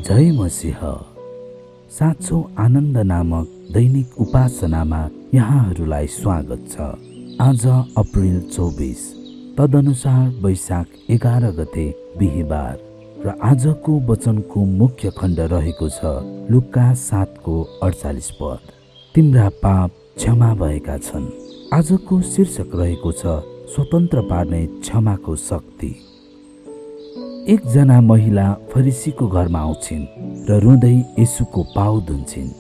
जय मसीह। साँचो आनन्द नामक दैनिक उपासनामा यहाँहरूलाई स्वागत छ। आज अप्रिल 24, तदनुसार वैशाख 11 गते बिहीबार र आजको वचनको मुख्य खण्ड रहेको छ लुका 7:48 पद। तिम्रा पाप क्षमा भएका छन्। आजको शीर्षक रहेको छ स्वतन्त्र पार्ने क्षमाको शक्ति। एकजना महिला फरिसीको घरमा आउँछिन् र रुँदै येशूको पाउ धुन्छिन्।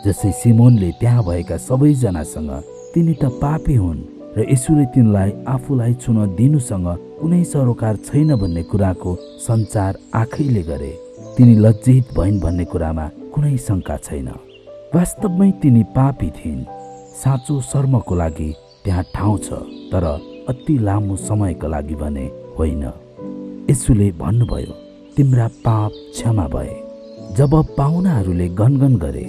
जसै सिमोनले त्यहाँ भएका सबैजनासँग तिनी त पापी हुन् र येशूले तिनलाई आफूलाई छुन दिनुसँग कुनै सरोकार छैन भन्ने कुराको सञ्चार आँखैले गरे। तिनी लज्जित भइन् भन्ने कुरामा कुनै शङ्का छैन। वास्तवमै तिनी पापी थिइन्। साँचो शर्मको लागि त्यहाँ ठाउँ छ, तर अति लामो समयको लागि भने होइन। येशूले भन्नुभयो, तिम्रा पाप क्षमा भए। जब पाहुनाहरूले गनगन गरे,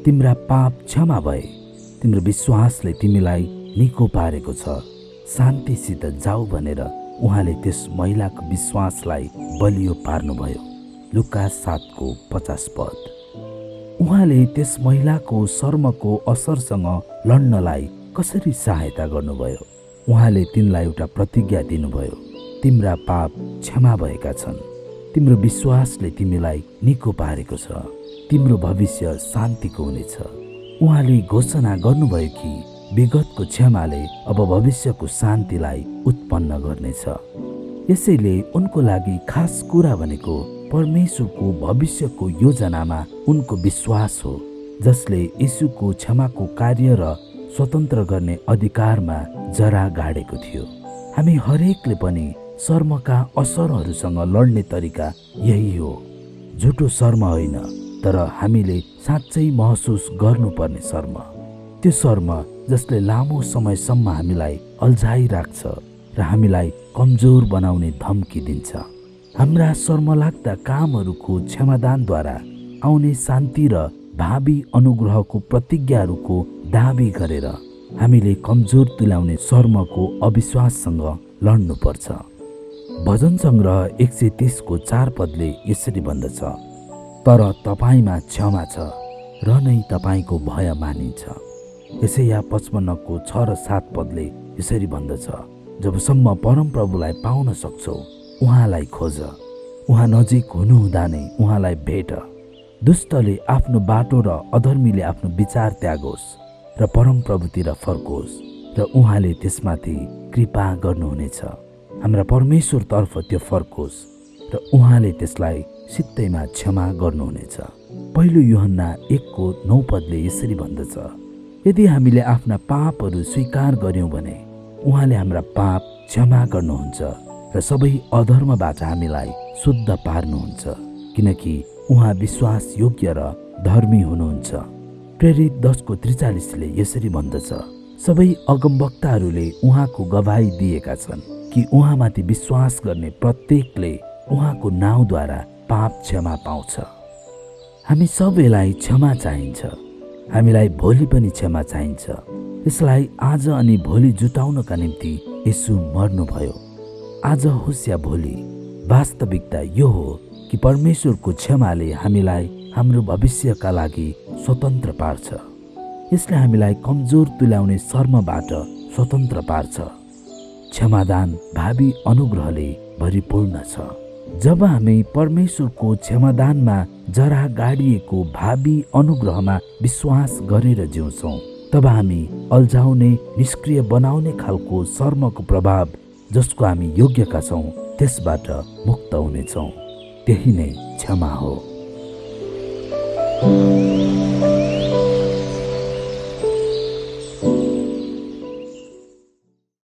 तिम्रा पाप क्षमा भए, तिम्रो विश्वासले तिमीलाई निको पारेको छ, शान्तिसित जाऊ भनेर उहाँले त्यस महिलाको विश्वासलाई बलियो पार्नुभयो। लुका 7:50 पद। उहाँले त्यस महिलाको शर्मको असरसँग लड्नलाई कसरी सहायता गर्नुभयो? उहाँले तिनलाई एउटा प्रतिज्ञा दिनुभयो, तिम्रा पाप क्षमा भएका छन्। तिम्रो विश्वासले तिमीलाई निको पारेको छ। तिम्रो भविष्य शान्तिको हुनेछ। उहाँले घोषणा गर्नुभयो कि विगतको क्षमाले अब भविष्यको शान्तिलाई उत्पन्न गर्नेछ। यसैले उनको लागि खास कुरा भनेको परमेश्वरको भविष्यको योजनामा उनको विश्वास हो, जसले येशूको क्षमाको कार्य र स्वतन्त्र गर्ने अधिकारमा जरा गाडेको थियो। हामी हरेकले पनि शर्मका असरहरूसँग लड्ने तरिका यही हो। झुटो शर्म होइन, तर हामीले साँच्चै महसुस गर्नुपर्ने शर्म। त्यो शर्म जसले लामो समयसम्म हामीलाई अल्झाइराख्छ र हामीलाई कमजोर बनाउने धम्की दिन्छ। हाम्रा शर्मलाग्दा कामहरूको क्षमादानद्वारा आउने शान्ति र भावी अनुग्रहको प्रतिज्ञाहरूको दाबी गरेर हामीले कमजोर तुल्याउने शर्मको अविश्वाससँग लड्नुपर्छ। भजन सङ्ग्रह 130:4 पदले यसरी भन्दछ, तर तपाईमा क्षमा छ र नै तपाईको भय मानिन्छ। यसैया 55:6 र 7 पदले यसरी भन्दछ, जबसम्म परमप्रभुलाई पाउन सक्छौ उहाँलाई खोज, उहाँ नजिक हुनुहुँदा नै उहाँलाई भेट। दुष्टले आफ्नो बाटो र अधर्मीले आफ्नो विचार त्यागोस् र परमप्रभुतिर फर्कोस् र उहाँले त्यसमाथि कृपा गर्नुहुनेछ। हाम्रा परमेश्वरतर्फ त्यो फर्कोस् र उहाँले त्यसलाई सित्तैमा क्षमा गर्नुहुनेछ। पहिलो यूहन्ना 1:9 पदले यसरी भन्दछ, यदि हामीले आफ्ना पापहरू स्वीकार गर्यौं भने उहाँले हाम्रा पाप क्षमा गर्नुहुन्छ र सबै अधर्मबाट हामीलाई शुद्ध पार्नुहुन्छ, किनकि उहाँ विश्वास योग्य र धर्मी हुनुहुन्छ। प्रेरित 10:43ले यसरी भन्दछ, सबै अगमवक्ताहरूले उहाँको गवाही दिएका छन् कि उहाँमाथि विश्वास गर्ने प्रत्येकले उहाँको नाउँद्वारा पाप क्षमा पाउँछ। हामी सबैलाई क्षमा चाहिन्छ। हामीलाई भोलि पनि क्षमा चाहिन्छ। यसलाई आज अनि भोलि जुटाउनका निम्ति येशू मर्नुभयो। आज होस् या भोलि, वास्तविकता यो हो कि परमेश्वरको क्षमाले हामीलाई हाम्रो भविष्यका लागि स्वतन्त्र पार्छ। यसले हामीलाई कमजोर तुल्याउने शर्मबाट स्वतन्त्र पार्छ। क्षमादान भावी अनुग्रहले भरिपूर्ण छ। जब हामी परमेश्वरको क्षमादानमा जरा गाडिएको भावी अनुग्रहमा विश्वास गरेर जिउँछौँ, तब हामी अल्झाउने निष्क्रिय बनाउने खालको शर्मको प्रभाव जसको हामी योग्यका छौँ त्यसबाट मुक्त हुनेछौँ। त्यही नै क्षमा हो।